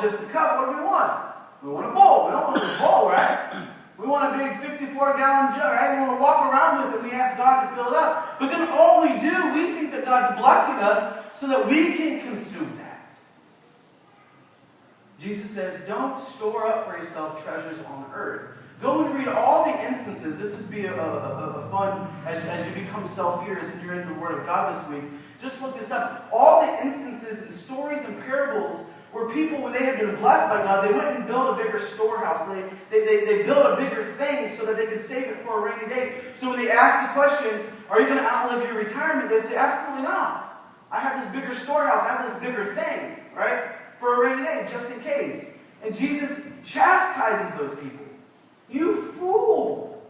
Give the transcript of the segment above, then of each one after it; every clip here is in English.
want just the cup. What do we want? We want a bowl. We don't want a bowl, right? We want a big 54-gallon jug, right? We want to walk around with it and we ask God to fill it up. But then all we do, we think that God's blessing us so that we can consume that. Jesus says, don't store up for yourself treasures on earth. Go and read all the instances. This would be a fun, as you become self-fears and you're in the Word of God this week. Just look this up. All the instances and stories and parables where people, when they had been blessed by God, they went and built a bigger storehouse. They built a bigger thing so that they could save it for a rainy day. So when they asked the question, are you going to outlive your retirement? They'd say, absolutely not. I have this bigger storehouse. I have this bigger thing, right? For a rainy day, just in case. And Jesus chastises those people. You fool!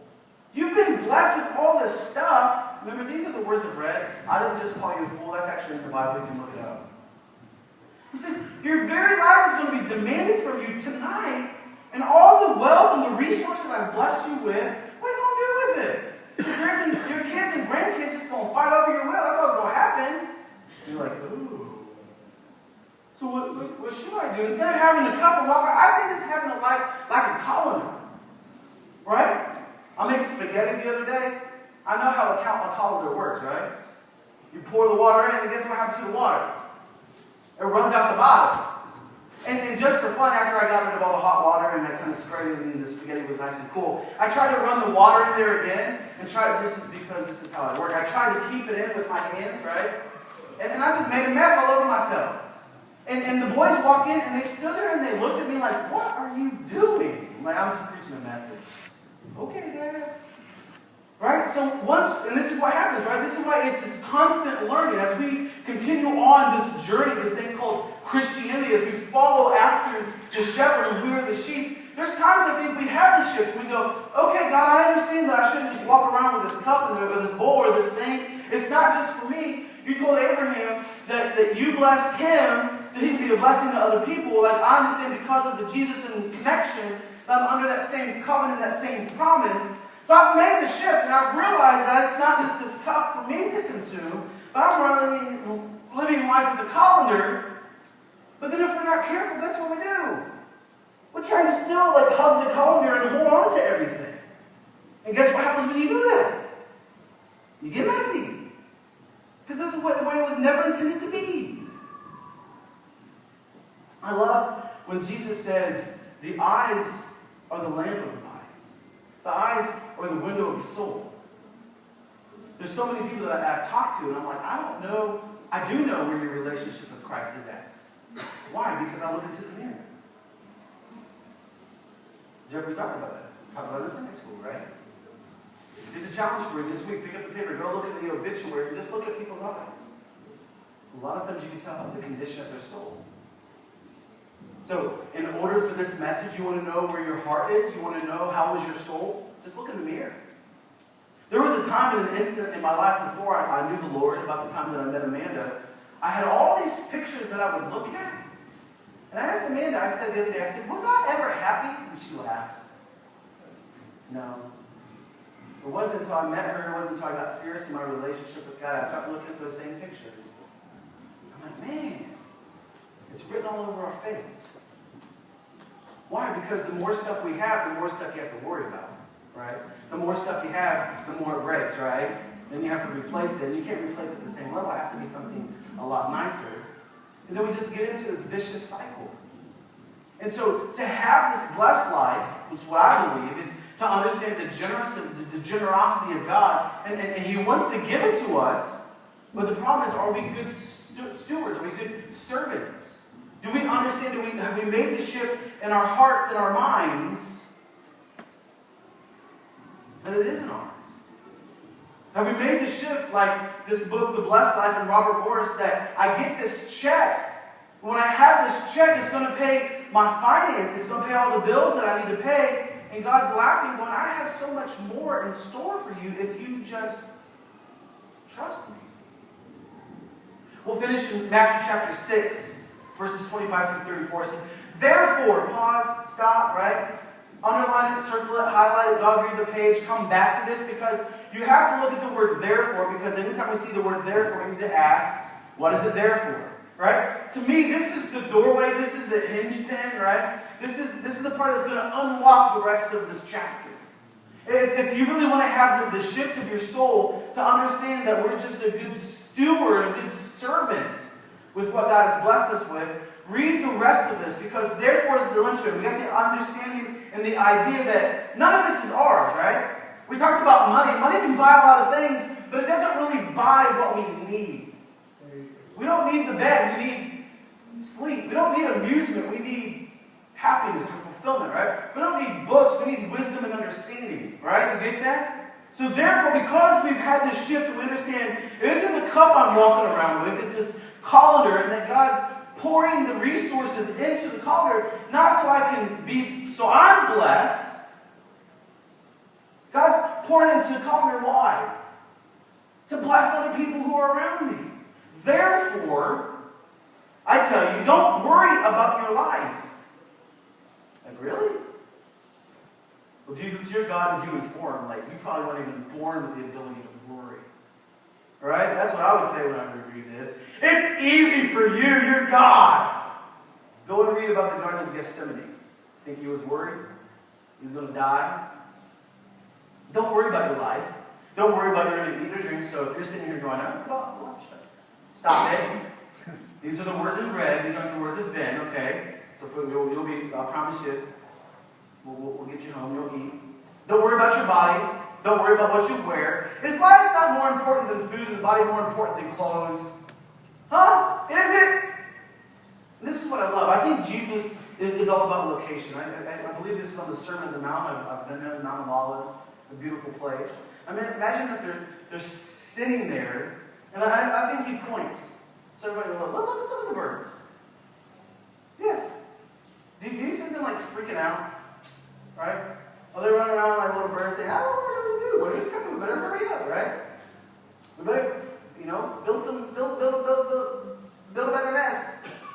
You've been blessed with all this stuff. Remember, these are the words of Red. I didn't just call you a fool. That's actually in the Bible. You can look it up. He said, your very life is going to be demanded from you tonight, and all the wealth and the resources I've blessed you with, what are you going to do with it? Your kids and grandkids just going to fight over your will. That's what's going to happen. And you're like, ooh. So what should I do? Instead of having a cup of water, I think it's having a life like a colander. Right? I made spaghetti the other day. I know how a colander works, right? You pour the water in, and guess what happens to the water? It runs out the bottom. And just for fun, after I got rid of all the hot water and I kind of sprayed it and the spaghetti was nice and cool, I tried to run the water in there again and this is because this is how I work. I tried to keep it in with my hands, right? And I just made a mess all over myself. And the boys walk in and they stood there and they looked at me like, what are you doing? Like, I'm just preaching a message. Okay, Dad. Right? So and this is what happens, right? This is why it's this constant learning as we continue on this journey, this thing called Christianity, as we follow after the shepherd and we are the sheep. There's times I think we have the shift and we go, okay, God, I understand that I shouldn't just walk around with this cup or this bowl or this thing. It's not just for me. You told Abraham that you blessed him so he could be a blessing to other people. Like, I understand because of the Jesus and connection that I'm under that same covenant, that same promise. So I've made the shift, and I've realized that it's not just this cup for me to consume, but I'm living life with the colander. But then if we're not careful, guess what we do? We're trying to still hug the colander and hold on to everything. And guess what happens when you do that? You get messy. Because this is the way it was never intended to be. I love when Jesus says, the eyes are the lamp of the body. The eyes are the window of the soul. There's so many people that I've talked to, and I'm like, I don't know. I do know where your relationship with Christ is at. Why? Because I look into the mirror. Jeffrey talked about that. Talked about it in Sunday school, right? Here's a challenge for you this week. Pick up the paper, go look at the obituary, and just look at people's eyes. A lot of times you can tell the condition of their soul. So, in order for this message, you want to know where your heart is? You want to know how is your soul? Just look in the mirror. There was a time and an instant in my life before I knew the Lord, about the time that I met Amanda, I had all these pictures that I would look at. And I asked Amanda, I said the other day, I said, was I ever happy? And she laughed. No. It wasn't until I met her, it wasn't until I got serious in my relationship with God, I started looking at those same pictures. I'm like, man, it's written all over our face. Why? Because the more stuff we have, the more stuff you have to worry about, right? The more stuff you have, the more it breaks, right? Then you have to replace it, and you can't replace it at the same level. It has to be something a lot nicer. And then we just get into this vicious cycle. And so to have this blessed life, which is what I believe, is to understand the generosity of God, and He wants to give it to us, but the problem is, are we good stewards? Are we good servants? Do we understand, have we made the shift in our hearts and our minds that it isn't ours? Have we made the shift like this book, The Blessed Life, and Robert Morris, that I get this check. When I have this check, it's going to pay my finances. It's going to pay all the bills that I need to pay. And God's laughing, going, I have so much more in store for you if you just trust me. We'll finish in Matthew chapter 6, verses 25 through 34. It says, therefore, pause, stop, right? Underline it, circle it, highlight it, dog read the page, come back to this, because you have to look at the word therefore, because anytime we see the word therefore, we need to ask, what is it there for? right? To me, this is the doorway. This is the hinge pin, right? This is the part that's going to unlock the rest of this chapter. If you really want to have the shift of your soul to understand that we're just a good steward, a good servant with what God has blessed us with, read the rest of this, because therefore is the linchpin. We got the understanding and the idea that none of this is ours, right? We talked about money. Money can buy a lot of things, but it doesn't really buy what we need. We don't need the bed. We need sleep. We don't need amusement. We need happiness or fulfillment, right? We don't need books. We need wisdom and understanding, right? You get that? So therefore, because we've had this shift, we understand it isn't the cup I'm walking around with. It's this colander, and that God's pouring the resources into the colander, not so I can be, so I'm blessed. God's pouring into the colander. Why? To bless other people who are around me. Therefore, I tell you, don't worry about your life. Like, really? Well, Jesus, you're God in human form. Like, you probably weren't even born with the ability to worry. Right? That's what I would say when I would read this. It's easy for you. You're God. Go and read about the Garden of Gethsemane. Think he was worried? He was going to die? Don't worry about your life. Don't worry about your eating or drink. So if you're sitting here going, oh, well, stop it. These are the words in red. These aren't the words of Ben, okay? So you'll be, I promise you, we'll get you home. You'll eat. Don't worry about your body. Don't worry about what you wear. Is life not more important than food and the body more important than clothes? Huh? Is it? And this is what I love. I think Jesus is all about location. I believe this is on the Sermon on the Mount. I've been there, the Mount of Olives. It's a beautiful place. I mean, imagine that they're sitting there, and I think he points. So everybody will look at the birds. Yes. Do you see them like freaking out? Right? Oh, they run around like a little bird thing. I don't know what to do. Winter's coming. We better hurry up, right? We better, build a better nest.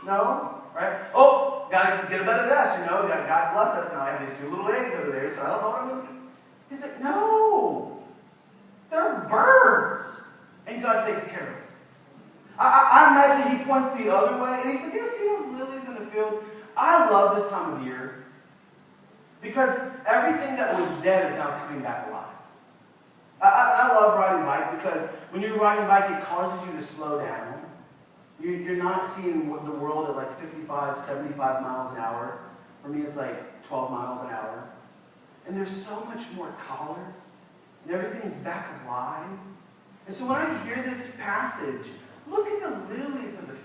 No? Right? Oh, gotta get a better nest, God bless us. Now I have these two little eggs over there, so I don't know what I'm going to do. He's like, no. They're birds. And God takes care of them. I imagine he points the other way, and he said, you see those lilies in the field? I love this time of year because everything that was dead is now coming back alive. I love riding bike because when you're riding bike, it causes you to slow down. You're not seeing the world at like 55, 75 miles an hour. For me, it's like 12 miles an hour. And there's so much more color, and everything's back alive. And so when I hear this passage, look at the lilies of the field.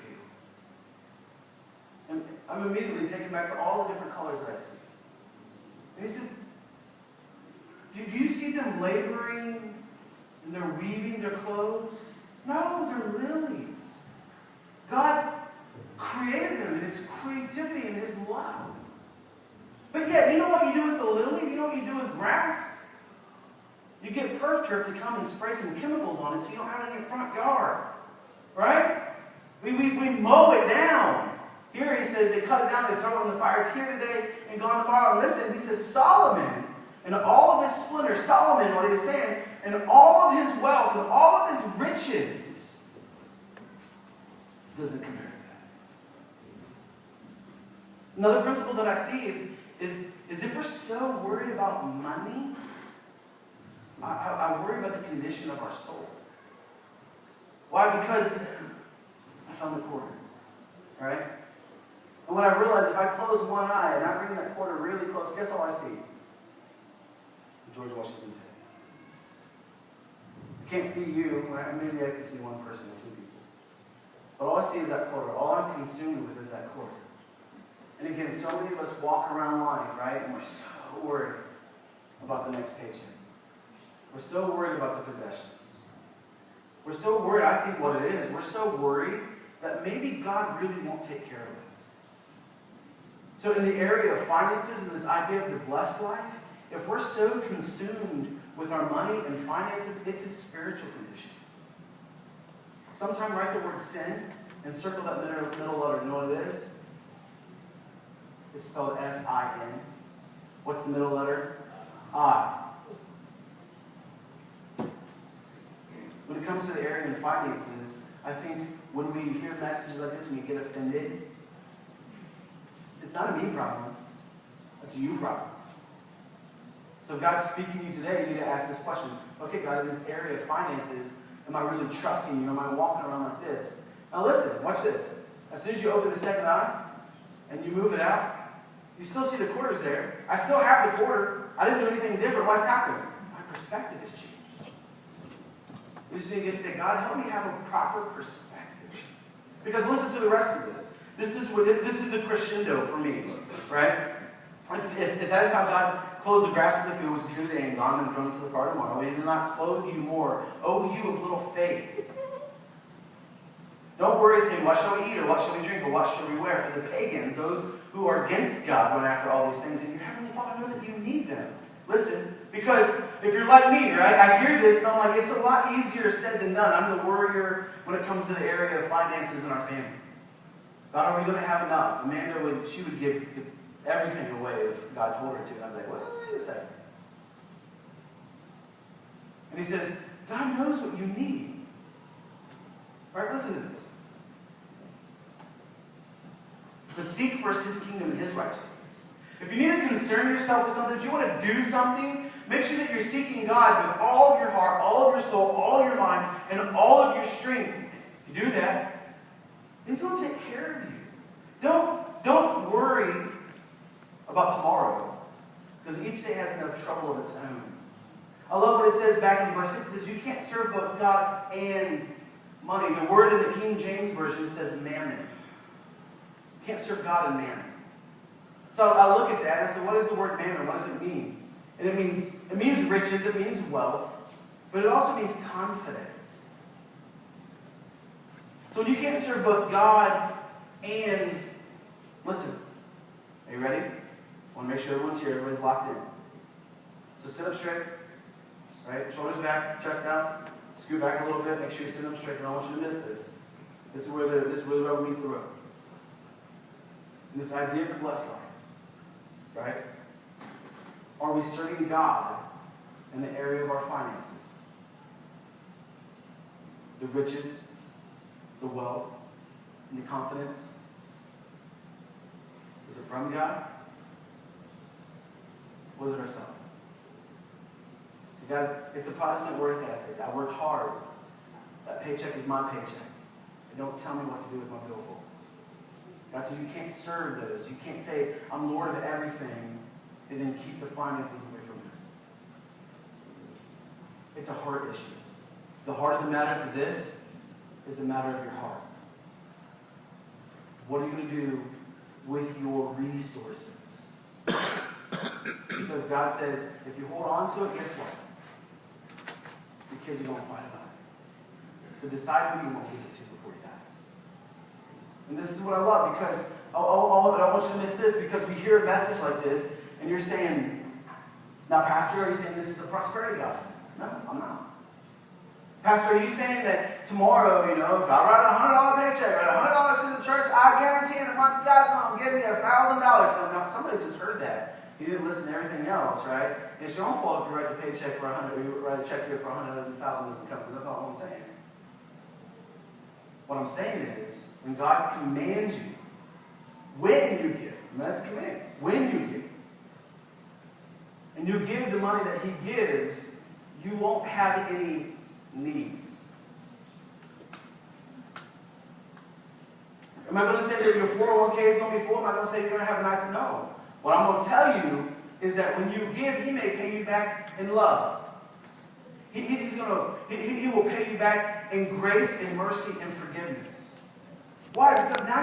And I'm immediately taken back to all the different colors that I see. And he said, do you see them laboring and they're weaving their clothes? No, they're lilies. God created them in his creativity and his love. But yet, you know what you do with the lily? You know what you do with grass? You get perf turf to come and spray some chemicals on it so you don't have it in your front yard. Right? We mow it down. Here he says they cut it down, they throw it in the fire. It's here today and gone tomorrow. And listen, he says Solomon, and all of his splendor, Solomon, what he was saying, and all of his wealth and all of his riches doesn't compare to that. Another principle that I see is if we're so worried about money, I worry about the condition of our soul. Why? Because I found the quarter, right? And when I realize if I close one eye and I bring that quarter really close, guess all I see? George Washington's head. I can't see you. Maybe I can see one person or two people. But all I see is that quarter. All I'm consumed with is that quarter. And again, so many of us walk around life, right? And we're so worried about the next paycheck. We're so worried about the possessions. We're so worried, I think what it is, we're so worried that maybe God really won't take care of us. So in the area of finances and this idea of the blessed life, if we're so consumed with our money and finances, it's a spiritual condition. Sometime write the word sin and circle that middle letter. You know what it is? It's spelled S-I-N. What's the middle letter? I. When it comes to the area of finances, I think when we hear messages like this and we get offended, it's not a me problem. It's a you problem. So if God's speaking to you today, you need to ask this question. Okay, God, in this area of finances, am I really trusting you? Am I walking around like this? Now listen, watch this. As soon as you open the second eye and you move it out, you still see the quarters there. I still have the quarter. I didn't do anything different. What's happening? My perspective has changed. You just need to say, God, help me have a proper perspective. Because listen to the rest of this. This is the crescendo for me, right? If that is how God clothed the grass of the field, which is here today and gone and thrown to the far tomorrow, He did not clothe you more. Oh, you of little faith. Don't worry, saying, what shall we eat, or what shall we drink, or what shall we wear? For the pagans, those who are against God, run after all these things, and your Heavenly Father knows that you need them. Listen, because if you're like me, right, I hear this, and I'm like, it's a lot easier said than done. I'm the worrier when it comes to the area of finances in our family. God, are we going to have enough? Amanda she would give everything away if God told her to. And I was like, wait a second. And He says, God knows what you need. Right, listen to this. But seek first His kingdom and His righteousness. If you need to concern yourself with something, if you want to do something, make sure that you're seeking God with all of your heart, all of your soul, all of your mind, and all of your strength. If you do that, He's going to take care of you. Don't worry about tomorrow, because each day has enough trouble of its own. I love what it says back in verse 6. It says, you can't serve both God and money. The word in the King James Version says mammon. You can't serve God and mammon. So I look at that and I say, what is the word mammon? What does it mean? And it means riches, it means wealth, but it also means confidence. So when you can't serve both God and, listen, are you ready? I want to make sure everyone's here, everybody's locked in. So sit up straight, right? Shoulders back, chest out, scoot back a little bit, make sure you sit up straight. I don't want you to miss this. This is where the rubber meets the road. And this idea of the blessed life, right? Are we serving God in the area of our finances? The riches, the wealth, and the confidence? Is it from God? Or is it ourselves? See, God, it's the Protestant work ethic. I work hard. That paycheck is my paycheck. And don't tell me what to do with my billfold. God, so you can't serve those. You can't say, I'm Lord of everything, and then keep the finances away from Him. It's a heart issue. The heart of the matter to this is the matter of your heart. What are you going to do with your resources? Because God says, if you hold on to it, guess what? Your kids are going to fight about it. So decide who you want to give it to before you die. And this is what I love, because I don't want you to miss this, because we hear a message like this, and you're saying, now, Pastor, are you saying this is the prosperity gospel? No, I'm not. Pastor, are you saying that tomorrow, if I write a $100 paycheck, write $100 to the church, I guarantee in a month, God's going to give me $1,000. Now, somebody just heard that. You didn't listen to everything else, right? It's your own fault if you write the paycheck for $100, or you write a check here for $100 and $1,000 doesn't come. That's not what I'm saying. What I'm saying is, when God commands you, when you give, and that's a command, when you give, and you give the money that He gives, you won't have any needs. Am I going to say that your 401k is going to be full? Am I going to say you're going to have a nice? No. What I'm going to tell you is that when you give, He may pay you back in love. He will pay you back in grace and mercy and forgiveness. Why? Because now